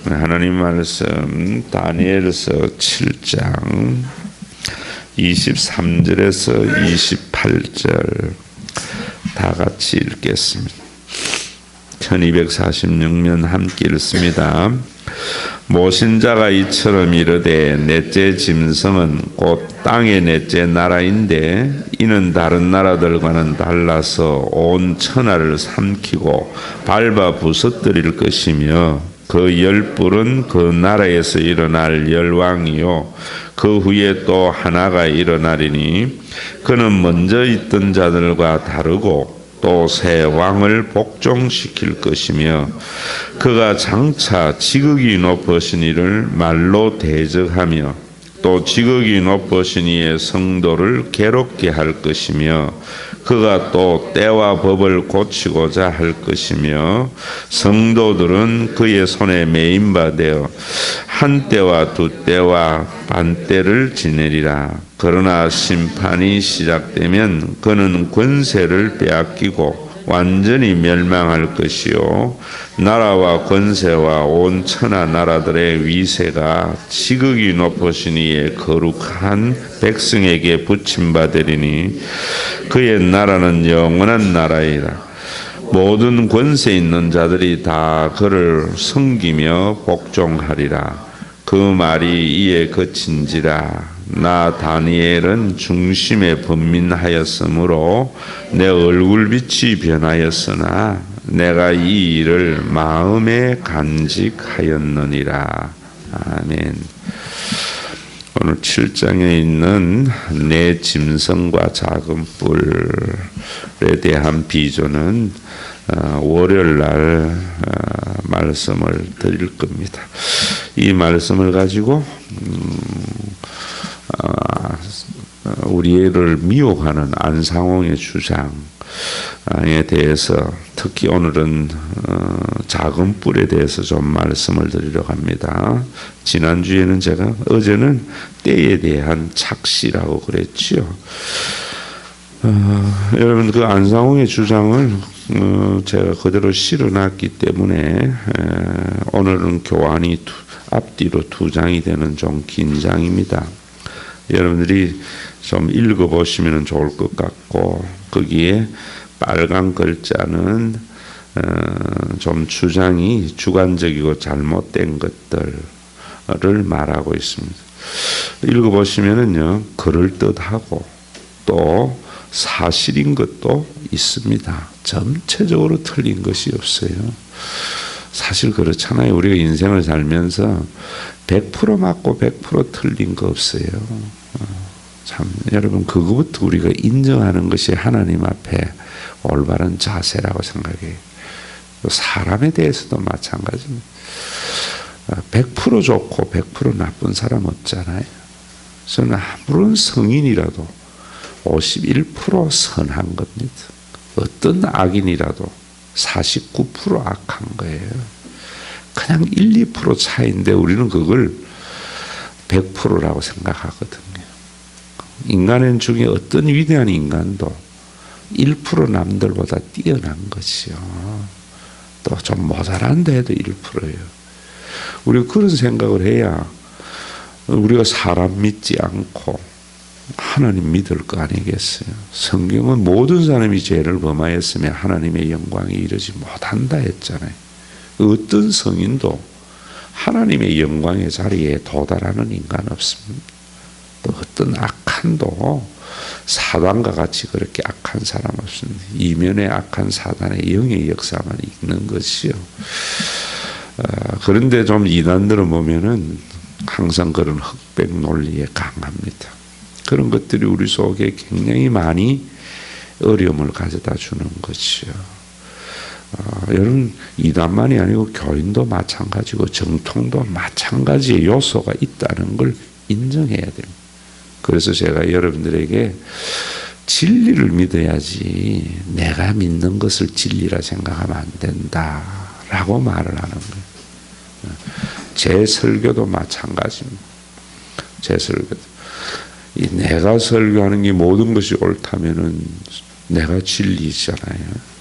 하나님 말씀 다니엘서 7장 23절에서 28절 다 같이 읽겠습니다. 1246년 함께 읽습니다. 모신자가 이처럼 이르되 넷째 짐승은 곧 땅의 넷째 나라인데 이는 다른 나라들과는 달라서 온 천하를 삼키고 밟아 부서뜨릴 것이며 그 열불은 그 나라에서 일어날 열왕이요 그 후에 또 하나가 일어나리니 그는 먼저 있던 자들과 다르고 또 새 왕을 복종시킬 것이며 그가 장차 지극히 높으신 이를 말로 대적하며 또 지극히 높으신 이의 성도를 괴롭게 할 것이며 그가 또 때와 법을 고치고자 할 것이며 성도들은 그의 손에 매인 바 되어 한 때와 두 때와 반 때를 지내리라. 그러나 심판이 시작되면 그는 권세를 빼앗기고 완전히 멸망할 것이요 나라와 권세와 온 천하 나라들의 위세가 지극히 높으신 이의 거룩한 백성에게 붙임받으리니 그의 나라는 영원한 나라이라. 모든 권세 있는 자들이 다 그를 섬기며 복종하리라. 그 말이 이에 그친지라. 나 다니엘은 중심에 번민하였으므로 내 얼굴빛이 변하였으나 내가 이 일을 마음에 간직하였느니라. 아멘. 오늘 7장에 있는 내 짐승과 작은 뿔에 대한 비조는 월요일 날 말씀을 드릴 겁니다. 이 말씀을 가지고 우리를 미혹하는 안상홍의 주장에 대해서 특히 오늘은 작은 뿔에 대해서 좀 말씀을 드리려고 합니다. 지난주에는 어제는 때에 대한 착시라고 그랬지요. 여러분 그 안상홍의 주장을 제가 그대로 실어놨기 때문에 오늘은 교환이 앞뒤로 2장이 되는 좀 긴 장입니다. 여러분들이 좀 읽어보시면 좋을 것 같고 거기에 빨간 글자는 좀 주장이 주관적이고 잘못된 것들을 말하고 있습니다. 읽어보시면은요 그럴듯하고 또 사실인 것도 있습니다. 전체적으로 틀린 것이 없어요. 사실 그렇잖아요. 우리가 인생을 살면서 100% 맞고 100% 틀린 거 없어요. 참 여러분 그거부터 우리가 인정하는 것이 하나님 앞에 올바른 자세라고 생각해요. 사람에 대해서도 마찬가지입니다. 100% 좋고 100% 나쁜 사람 없잖아요. 저는 아무런 성인이라도 51% 선한 겁니다. 어떤 악인이라도 49% 악한 거예요. 그냥 1, 2% 차이인데 우리는 그걸 100%라고 생각하거든요. 인간 중에 어떤 위대한 인간도 1% 남들보다 뛰어난 것이요. 또 좀 모자란다 해도 1%예요. 우리가 그런 생각을 해야 우리가 사람 믿지 않고 하나님 믿을 거 아니겠어요. 성경은 모든 사람이 죄를 범하였으며 하나님의 영광에 이르지 못한다 했잖아요. 어떤 성인도 하나님의 영광의 자리에 도달하는 인간 없습니다. 또 어떤 악한도 사단과 같이 그렇게 악한 사람 없습니다. 이면에 악한 사단의 영의 역사만 있는 것이요. 그런데 좀 이단들은 보면은 항상 그런 흑백 논리에 강합니다. 그런 것들이 우리 속에 굉장히 많이 어려움을 가져다 주는 것이요. 여러분 이단만이 아니고 교인도 마찬가지고 정통도 마찬가지의 요소가 있다는 걸 인정해야 됩니다. 그래서 제가 여러분들에게 진리를 믿어야지 내가 믿는 것을 진리라 생각하면 안 된다라고 말을 하는 거예요. 제 설교도 마찬가지입니다. 제 설교도. 내가 설교하는 게 모든 것이 옳다면은 내가 진리잖아요.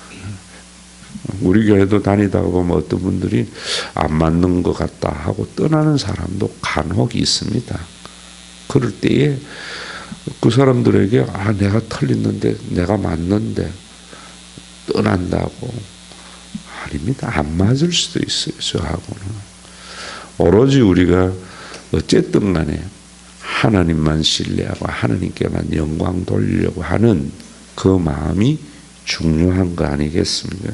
우리 교회도 다니다가 보면 어떤 분들이 안 맞는 것 같다 하고 떠나는 사람도 간혹 있습니다. 그럴 때에 그 사람들에게 내가 틀렸는데 내가 맞는데 떠난다고. 아닙니다. 안 맞을 수도 있어요. 저하고는. 오로지 우리가 어쨌든 간에 하나님만 신뢰하고 하나님께만 영광 돌리려고 하는 그 마음이 중요한 거 아니겠습니까?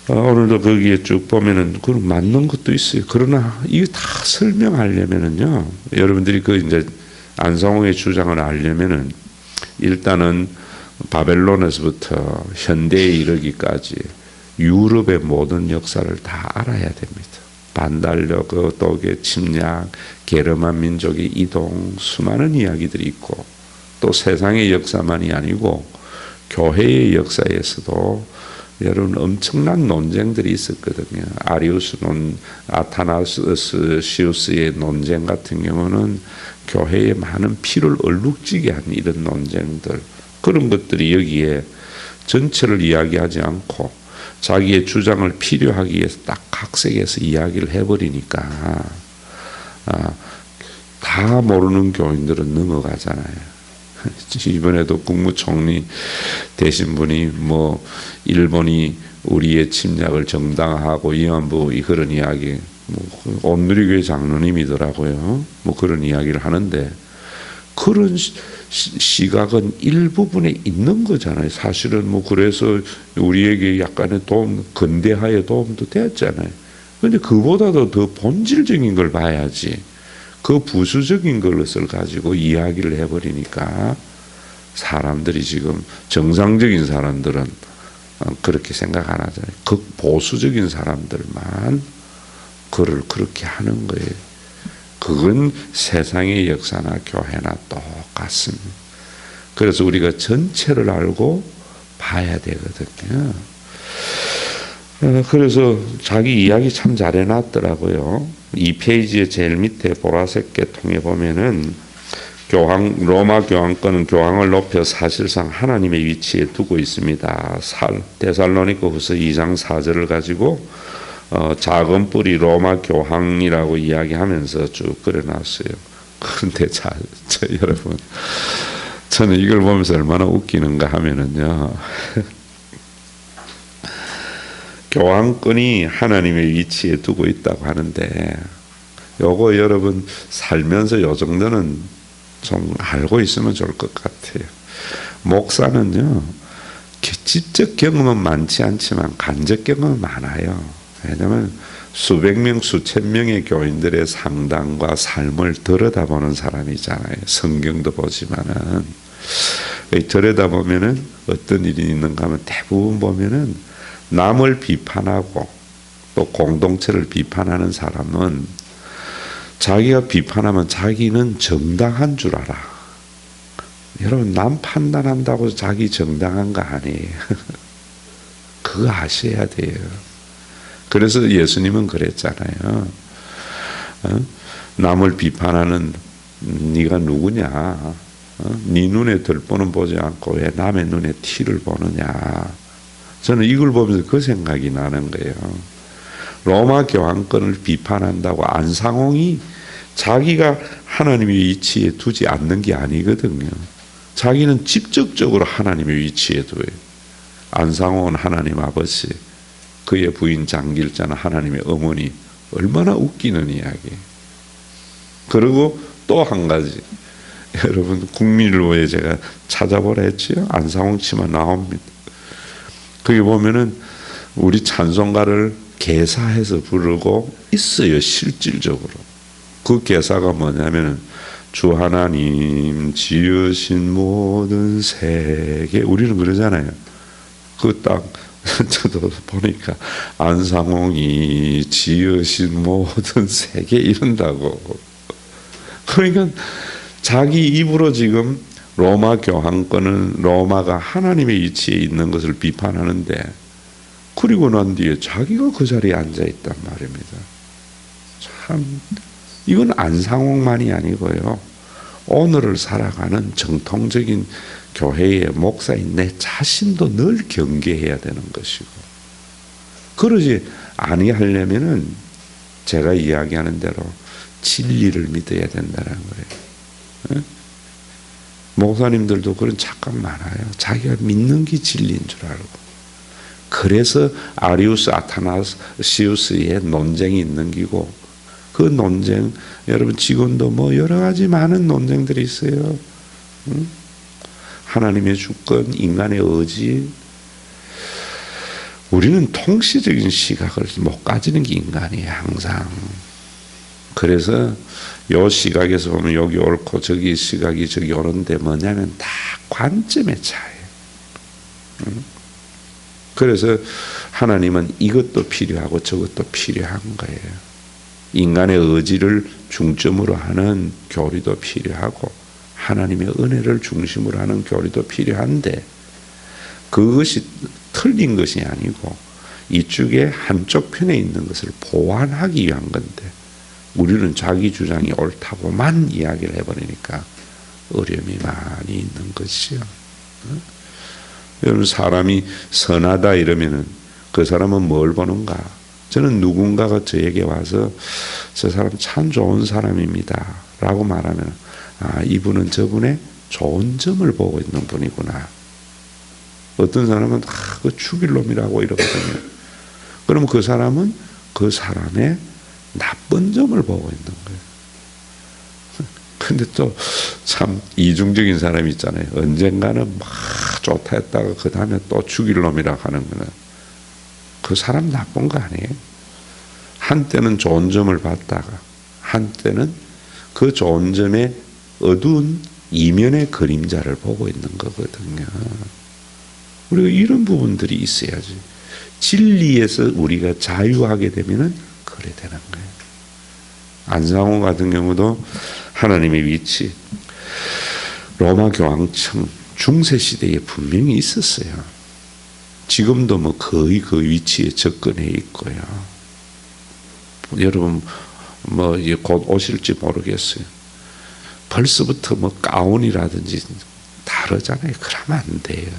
오늘도 거기에 쭉 보면은 그 맞는 것도 있어요. 그러나 이거 다 설명하려면은요, 여러분들이 그 이제 안상홍의 주장을 알려면은 일단은 바벨론에서부터 현대에 이르기까지 유럽의 모든 역사를 다 알아야 됩니다. 반달력, 독일 침략, 게르만 민족의 이동, 수많은 이야기들이 있고, 또 세상의 역사만이 아니고 교회의 역사에서도 여러분 엄청난 논쟁들이 있었거든요. 아리우스 아타나시우스의 논쟁 같은 경우는 교회에 많은 피를 얼룩지게 한 이런 논쟁들, 그런 것들이 여기에 전체를 이야기하지 않고 자기의 주장을 필요하기 위해서 딱 각색해서 이야기를 해버리니까 다 모르는 교인들은 넘어가잖아요. 이번에도 국무총리 되신 분이 뭐 일본이 우리의 침략을 정당화하고 위안부 그런 이야기, 뭐 온누리교회 장로님이더라고요. 뭐 그런 이야기를 하는데 그런 시각은 일부분에 있는 거잖아요. 사실은 뭐 그래서 우리에게 약간의 도움, 근대화의 도움도 되었잖아요. 그런데 그보다도 더 본질적인 걸 봐야지. 그 부수적인 것을 가지고 이야기를 해버리니까 사람들이 지금 정상적인 사람들은 그렇게 생각 안 하잖아요. 극보수적인 사람들만 그를 그렇게 하는 거예요. 그건 세상의 역사나 교회나 똑같습니다. 그래서 우리가 전체를 알고 봐야 되거든요. 그래서 자기 이야기 참 잘 해놨더라고요. 이 페이지의 제일 밑에 보라색 계통에 보면은 로마 교황권은 교황을 높여 사실상 하나님의 위치에 두고 있습니다. 데살로니가후서 2장 4절을 가지고 작은 뿌리 로마 교황이라고 이야기하면서 쭉 그려놨어요. 그런데 여러분, 저는 이걸 보면서 얼마나 웃기는가 하면은요. 교황권이 하나님의 위치에 두고 있다고 하는데 요거 여러분 살면서 요 정도는 좀 알고 있으면 좋을 것 같아요. 목사는요, 직접 경험은 많지 않지만 간접 경험은 많아요. 왜냐하면 수백 명, 수천 명의 교인들의 상담과 삶을 들여다보는 사람이잖아요. 성경도 보지만은 들여다보면은 어떤 일이 있는가 하면 대부분 보면은 남을 비판하고 또 공동체를 비판하는 사람은 자기가 비판하면 자기는 정당한 줄 알아. 여러분, 남 판단한다고 자기 정당한 거 아니에요. 그거 아셔야 돼요. 그래서 예수님은 그랬잖아요. 남을 비판하는 네가 누구냐? 네 눈에 들보는 보지 않고 왜 남의 눈에 티를 보느냐? 저는 이걸 보면서 그 생각이 나는 거예요. 로마 교황권을 비판한다고 안상홍이 자기가 하나님의 위치에 두지 않는 게 아니거든요. 자기는 직접적으로 하나님의 위치에 둬요. 안상홍은 하나님 아버지, 그의 부인 장길자는 하나님의 어머니, 얼마나 웃기는 이야기. 그리고 또 한 가지, 여러분 국민일보에 제가 찾아보라 했지요. 안상홍 치면 나옵니다. 거기 보면은 우리 찬송가를 개사해서 부르고 있어요. 실질적으로. 그 개사가 뭐냐면은 주 하나님 지으신 모든 세계, 우리는 그러잖아요. 그 딱 저도 보니까 안상홍이 지으신 모든 세계 이런다고. 그러니까 자기 입으로 지금 로마 교황권은 로마가 하나님의 위치에 있는 것을 비판하는데, 그리고 난 뒤에 자기가 그 자리에 앉아 있단 말입니다. 참, 이건 안상홍만이 아니고요. 오늘을 살아가는 정통적인 교회의 목사인 내 자신도 늘 경계해야 되는 것이고, 그러지 아니하려면은 제가 이야기하는 대로 진리를 믿어야 된다는 거예요. 네? 목사님들도 그런 착각 많아요. 자기가 믿는 게 진리인 줄 알고. 그래서 아리우스 아타나시우스의 논쟁이 있는 기고, 그 논쟁 여러분 지금도 뭐 여러 가지 많은 논쟁들이 있어요. 응? 하나님의 주권, 인간의 의지. 우리는 통시적인 시각을 못 가지는 게 인간이에요, 항상. 그래서 요 시각에서 보면 여기 옳고 저기 시각이 저기 옳은데 뭐냐면 다 관점의 차이예요. 응? 그래서 하나님은 이것도 필요하고 저것도 필요한 거예요. 인간의 의지를 중점으로 하는 교리도 필요하고 하나님의 은혜를 중심으로 하는 교리도 필요한데, 그것이 틀린 것이 아니고 이쪽에 한쪽 편에 있는 것을 보완하기 위한 건데, 우리는 자기 주장이 옳다고만 이야기를 해버리니까 어려움이 많이 있는 것이요. 여러분, 사람이 선하다 이러면은 그 사람은 뭘 보는가? 저는 누군가가 저에게 와서 저 사람 참 좋은 사람입니다 라고 말하면, 아, 이분은 저분의 좋은 점을 보고 있는 분이구나. 어떤 사람은 그 죽일 놈이라고 이러거든요. 그러면 그 사람은 그 사람의 나쁜 점을 보고 있는 거예요. 근데 또 참 이중적인 사람이 있잖아요. 언젠가는 막 좋다 했다가 그 다음에 또 죽일 놈이라고 하는 거는 그 사람 나쁜 거 아니에요. 한때는 좋은 점을 봤다가 한때는 그 좋은 점의 어두운 이면의 그림자를 보고 있는 거거든요. 우리가 이런 부분들이 있어야지. 진리에서 우리가 자유하게 되면은 그래 되는 거예요. 안상호 같은 경우도 하나님의 위치, 로마 교황청 중세 시대에 분명히 있었어요. 지금도 뭐 거의 그 위치에 접근해 있고요. 여러분 뭐 곧 오실지 모르겠어요. 벌써부터 뭐 가운이라든지 다르잖아요. 그러면 안 돼요.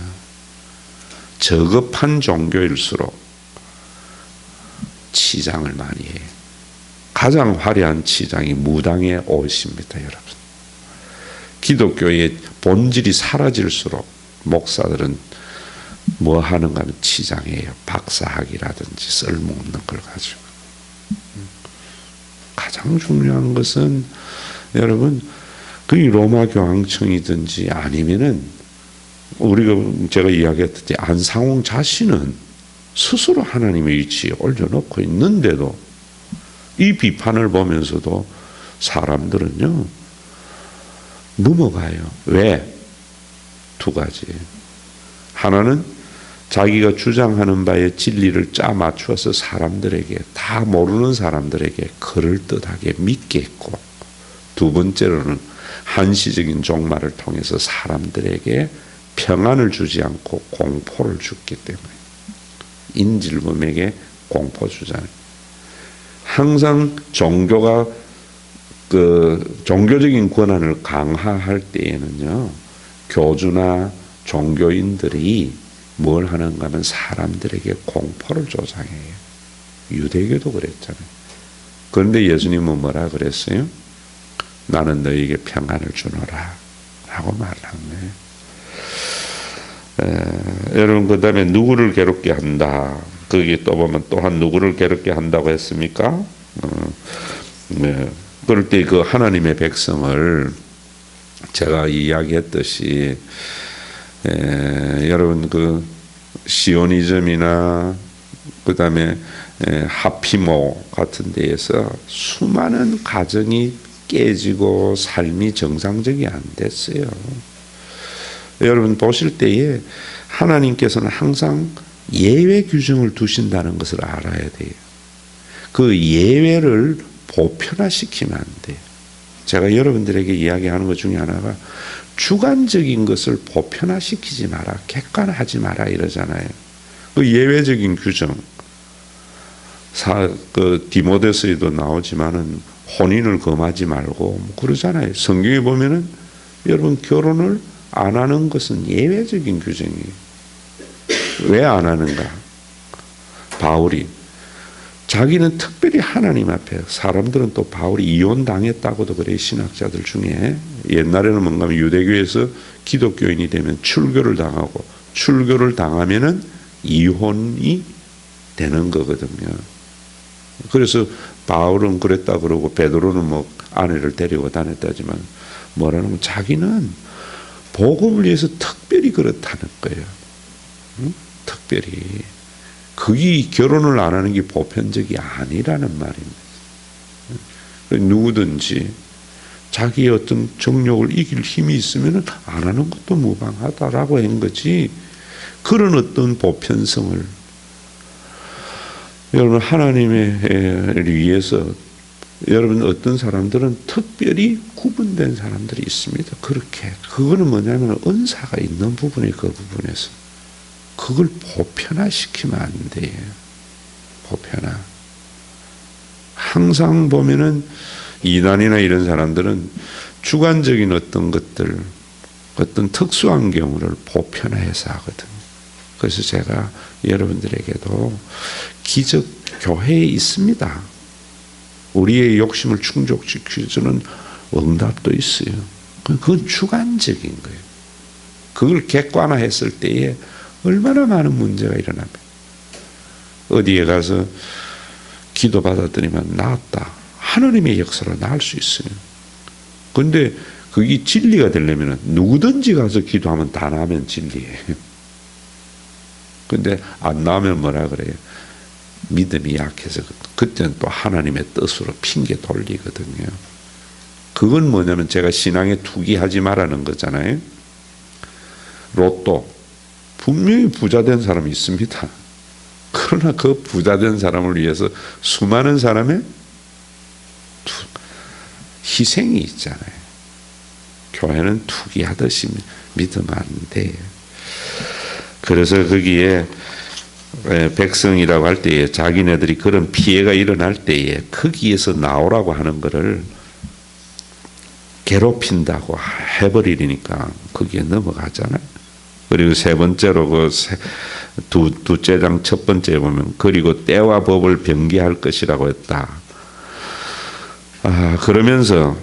저급한 종교일수록 치장을 많이 해요. 가장 화려한 치장이 무당의 옷입니다, 여러분. 기독교의 본질이 사라질수록 목사들은 뭐 하는가 하면 치장이에요. 박사학이라든지 쓸모없는 걸 가지고. 가장 중요한 것은 여러분, 그 로마 교황청이든지 아니면은 우리가 제가 이야기했듯이 안상홍 자신은 스스로 하나님의 위치에 올려놓고 있는데도 이 비판을 보면서도 사람들은요 넘어가요. 왜? 두 가지. 하나는 자기가 주장하는 바에 진리를 짜 맞추어서 사람들에게, 다 모르는 사람들에게 그럴듯하게 믿게 했고, 두 번째로는 한시적인 종말을 통해서 사람들에게 평안을 주지 않고 공포를 줬기 때문에, 인질범에게 공포 주잖아요. 항상 종교가 그 종교적인 권한을 강화할 때에는요, 교주나 종교인들이 뭘 하는가 하면 사람들에게 공포를 조장해요. 유대교도 그랬잖아요. 그런데 예수님은 뭐라 그랬어요? 나는 너에게 평안을 주노라 라고 말한 거예요. 여러분, 그 다음에 누구를 괴롭게 한다. 거기 또 보면 또한 누구를 괴롭게 한다고 했습니까? 네. 그럴 때 그 하나님의 백성을 제가 이야기했듯이 여러분 그 시오니즘이나 그 다음에 하피모 같은 데에서 수많은 가정이 깨지고 삶이 정상적이 안 됐어요. 여러분 보실 때에 하나님께서는 항상 예외 규정을 두신다는 것을 알아야 돼요. 그 예외를 보편화시키면 안 돼요. 제가 여러분들에게 이야기하는 것 중에 하나가 주관적인 것을 보편화시키지 마라, 객관화하지 마라 이러잖아요. 그 예외적인 규정, 그 디모데서에도 나오지만은 혼인을 금하지 말고 뭐 그러잖아요. 성경에 보면은 여러분 결혼을 안 하는 것은 예외적인 규정이에요. 왜 안 하는가? 바울이 자기는 특별히 하나님 앞에, 사람들은 또 바울이 이혼당했다고도 그래. 신학자들 중에 옛날에는 뭔가 유대교에서 기독교인이 되면 출교를 당하고, 출교를 당하면은 이혼이 되는 거거든요. 그래서 바울은 그랬다 그러고 베드로는 뭐 아내를 데리고 다녔다지만 뭐라는 자기는 복음을 위해서 특별히 그렇다는 거예요. 응? 특별히. 그게 결혼을 안 하는 게 보편적이 아니라는 말입니다. 누구든지 자기의 어떤 정욕을 이길 힘이 있으면 안 하는 것도 무방하다라고 한 거지. 그런 어떤 보편성을 여러분 하나님을 위해서 여러분 어떤 사람들은 특별히 구분된 사람들이 있습니다. 그렇게 그거는 뭐냐면 은사가 있는 부분이 그 부분에서 그걸 보편화시키면 안 돼요. 보편화. 항상 보면은 이단이나 이런 사람들은 주관적인 어떤 것들, 어떤 특수한 경우를 보편화해서 하거든요. 그래서 제가 여러분들에게도 기적 교회에 있습니다. 우리의 욕심을 충족시켜주는 응답도 있어요. 그건 주관적인 거예요. 그걸 객관화했을 때에 얼마나 많은 문제가 일어납니다. 어디에 가서 기도 받았더니만 나았다. 하나님의 역사로 나을 수 있어요. 그런데 그게 진리가 되려면 누구든지 가서 기도하면 다 나면 진리예요. 근데 안 나오면 뭐라 그래요? 믿음이 약해서 그때는 또 하나님의 뜻으로 핑계 돌리거든요. 그건 뭐냐면 제가 신앙에 투기하지 말라는 거잖아요. 로또 분명히 부자된 사람이 있습니다. 그러나 그 부자된 사람을 위해서 수많은 사람의 희생이 있잖아요. 교회는 투기하듯이 믿으면 안 돼요. 그래서 거기에 백성이라고 할 때에 자기네들이 그런 피해가 일어날 때에 거기에서 나오라고 하는 것을 괴롭힌다고 해버리니까 거기에 넘어가잖아요. 그리고 세 번째로 그 두째 장 첫 번째 보면 그리고 때와 법을 변개할 것이라고 했다. 그러면서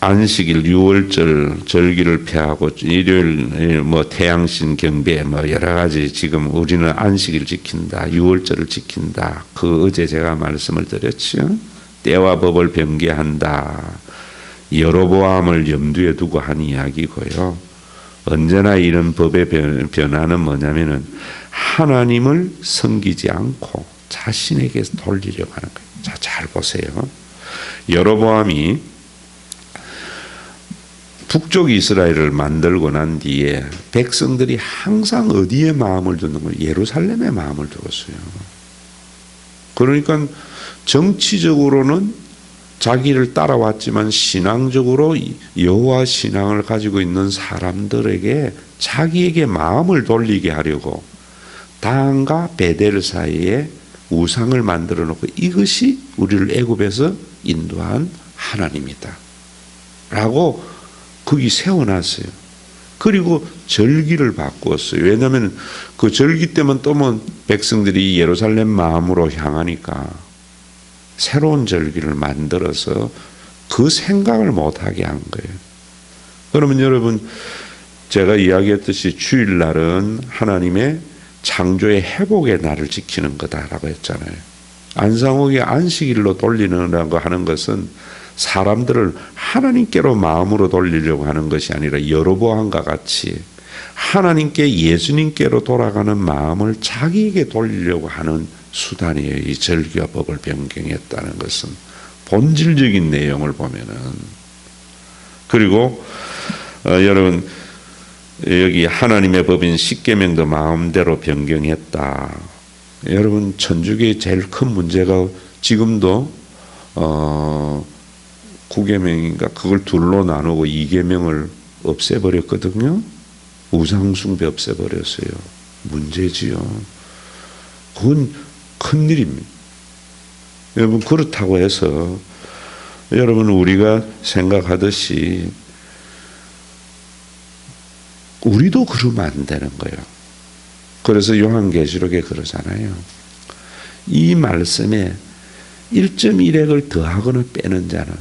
안식일, 유월절, 절기를 폐하고 일요일 뭐 태양신 경배 뭐 여러 가지 지금 우리는 안식일 지킨다, 유월절을 지킨다. 그 어제 제가 말씀을 드렸죠. 때와 법을 변개한다. 여로보암을 염두에 두고 한 이야기고요. 언제나 이런 법의 변화는 뭐냐면은 하나님을 섬기지 않고 자신에게 돌리려고 하는 거예요. 자, 잘 보세요. 여로보암이 북쪽 이스라엘을 만들고 난 뒤에 백성들이 항상 어디에 마음을 두는 거예요? 예루살렘에 마음을 두었어요. 그러니까 정치적으로는 자기를 따라왔지만 신앙적으로 여호와 신앙을 가지고 있는 사람들에게 자기에게 마음을 돌리게 하려고 단과 베델 사이에 우상을 만들어 놓고 이것이 우리를 애굽에서 인도한 하나님이다 라고 거기 세워놨어요. 그리고 절기를 바꾸었어요. 왜냐하면 그 절기 때만 또면 백성들이 예루살렘 마음으로 향하니까 새로운 절기를 만들어서 그 생각을 못하게 한 거예요. 그러면 여러분 제가 이야기했듯이 주일날은 하나님의 창조의 회복의 날을 지키는 거다라고 했잖아요. 안상옥이 안식일로 돌리느라고 하는 것은 사람들을 하나님께로 마음으로 돌리려고 하는 것이 아니라 여로보암과 같이 하나님께 예수님께로 돌아가는 마음을 자기에게 돌리려고 하는 수단이에요. 이 절기와 법을 변경했다는 것은 본질적인 내용을 보면은. 그리고 여러분 여기 하나님의 법인 십계명도 마음대로 변경했다. 여러분 천주교의 제일 큰 문제가 지금도 9계명인가 그걸 둘로 나누고 2계명을 없애버렸거든요. 우상숭배 없애버렸어요. 문제지요. 그건 큰일입니다. 여러분 그렇다고 해서 여러분 우리가 생각하듯이 우리도 그러면 안 되는 거예요. 그래서 요한계시록에 그러잖아요. 이 말씀에 1.1핵을 더하거나 빼는 자는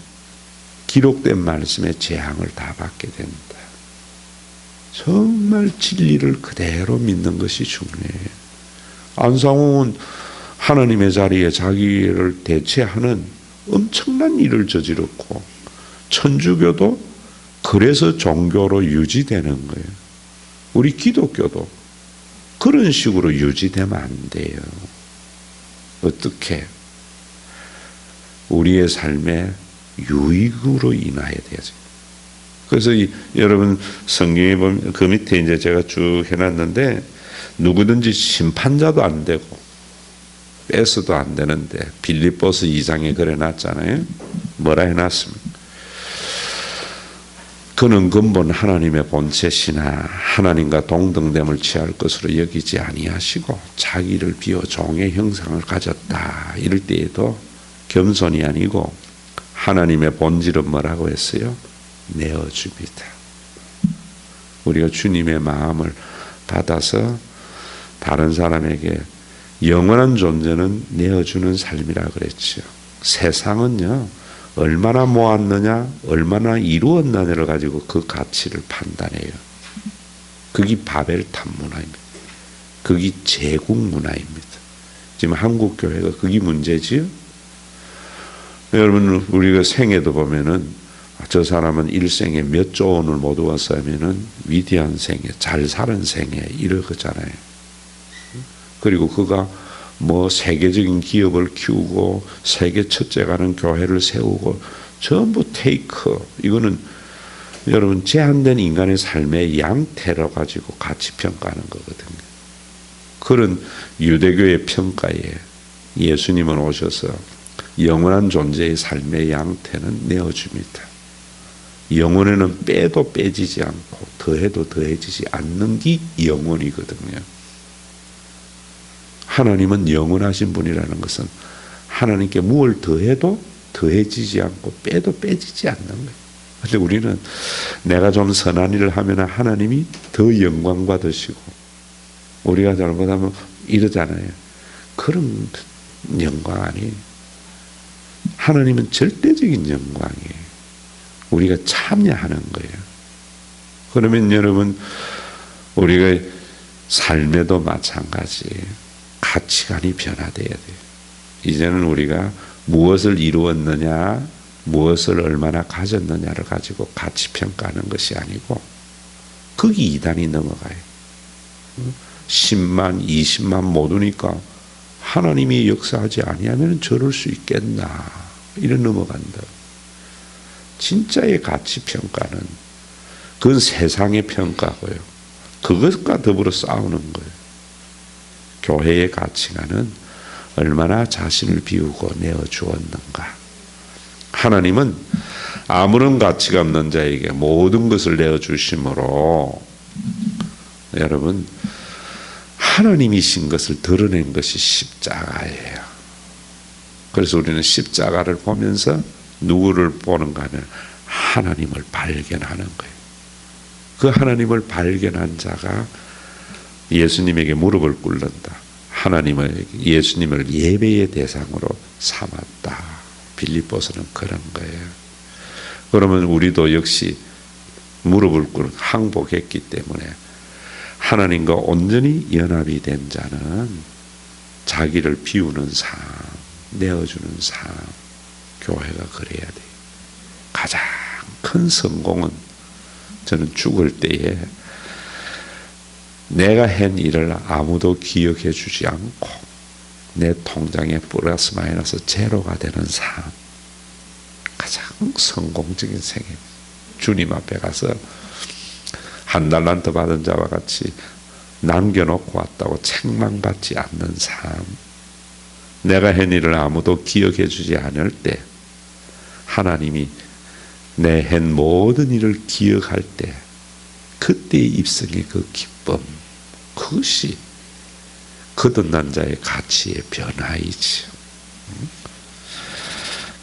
기록된 말씀의 재앙을 다 받게 된다. 정말 진리를 그대로 믿는 것이 중요해요. 안상홍은 하나님의 자리에 자기를 대체하는 엄청난 일을 저질렀고, 천주교도 그래서 종교로 유지되는 거예요. 우리 기독교도 그런 식으로 유지되면 안 돼요. 어떻게? 우리의 삶에 유익으로 인하여야 되죠. 그래서 여러분 성경에 보면 그 밑에 이제 제가 쭉 해놨는데, 누구든지 심판자도 안 되고 뺏어도 안 되는데 빌립보서 2장에 그래놨잖아요. 뭐라 해놨습니까? 그는 근본 하나님의 본체시나 하나님과 동등됨을 취할 것으로 여기지 아니하시고 자기를 비워 종의 형상을 가졌다. 이럴 때에도 겸손이 아니고 하나님의 본질은 뭐라고 했어요? 내어줍니다. 우리가 주님의 마음을 받아서 다른 사람에게 영원한 존재는 내어주는 삶이라 그랬죠. 세상은요, 얼마나 모았느냐, 얼마나 이루었느냐를 가지고 그 가치를 판단해요. 그게 바벨탑 문화입니다. 그게 제국 문화입니다. 지금 한국 교회가 그게 문제지요. 여러분, 우리가 생애도 보면은 저 사람은 일생에 몇 조 원을 모두었어 하면은 위대한 생애, 잘 사는 생애 이러잖아요. 그리고 그가 뭐 세계적인 기업을 키우고 세계 첫째 가는 교회를 세우고 전부 테이크. 이거는 여러분 제한된 인간의 삶의 양태로 가지고 가치 평가하는 거거든요. 그런 유대교의 평가에 예수님은 오셔서 영원한 존재의 삶의 양태는 내어줍니다. 영혼에는 빼도 빼지지 않고 더해도 더해지지 않는 게 영혼이거든요. 하나님은 영원하신 분이라는 것은 하나님께 무엇을 더해도 더해지지 않고 빼도 빼지지 않는 거예요. 그런데 우리는 내가 좀 선한 일을 하면 하나님이 더 영광 받으시고, 우리가 잘못하면 이러잖아요. 그런 영광 아니에요. 하나님은 절대적인 영광이에요. 우리가 참여하는 거예요. 그러면 여러분, 우리가 삶에도 마찬가지예요. 가치관이 변화돼야 돼요. 이제는 우리가 무엇을 이루었느냐, 무엇을 얼마나 가졌느냐를 가지고 가치 평가하는 것이 아니고, 거기 이단이 넘어가요. 10만, 20만 모두니까 하나님이 역사하지 아니하면 저럴 수 있겠나, 이래 넘어간다. 진짜의 가치 평가는 그건 세상의 평가고요. 그것과 더불어 싸우는 거예요. 교회의 가치관은 얼마나 자신을 비우고 내어주었는가. 하나님은 아무런 가치가 없는 자에게 모든 것을 내어주심으로, 여러분, 하나님이신 것을 드러낸 것이 십자가예요. 그래서 우리는 십자가를 보면서 누구를 보는가 하면 하나님을 발견하는 거예요. 그 하나님을 발견한 자가 예수님에게 무릎을 꿇는다. 예수님을 예배의 대상으로 삼았다. 빌립보서는 그런 거예요. 그러면 우리도 역시 무릎을 꿇고 항복했기 때문에 하나님과 온전히 연합이 된 자는 자기를 비우는 삶, 내어주는 삶, 교회가 그래야 돼요. 가장 큰 성공은 저는 죽을 때에 내가 한 일을 아무도 기억해 주지 않고 내 통장에 플러스 마이너스 제로가 되는 삶, 가장 성공적인 생애. 주님 앞에 가서 한 달란트 받은 자와 같이 남겨놓고 왔다고 책망받지 않는 삶, 내가 한 일을 아무도 기억해 주지 않을 때 하나님이 내 한 모든 일을 기억할 때 그때의 입성의 그 기쁨, 그것이 거듭난 자의 가치의 변화이지.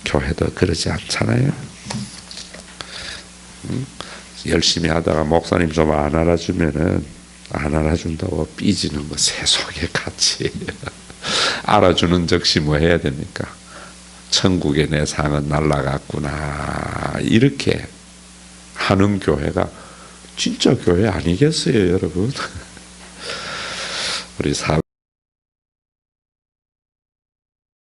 교회도 그러지 않잖아요. 열심히 하다가 목사님 좀 안 알아주면은 안 알아준다고 삐지는 거 세속의 가치예요. 알아주는 즉시 뭐 해야 됩니까? 천국의 내 상은 날라갔구나 이렇게 하는 교회가 진짜 교회 아니겠어요, 여러분? 우리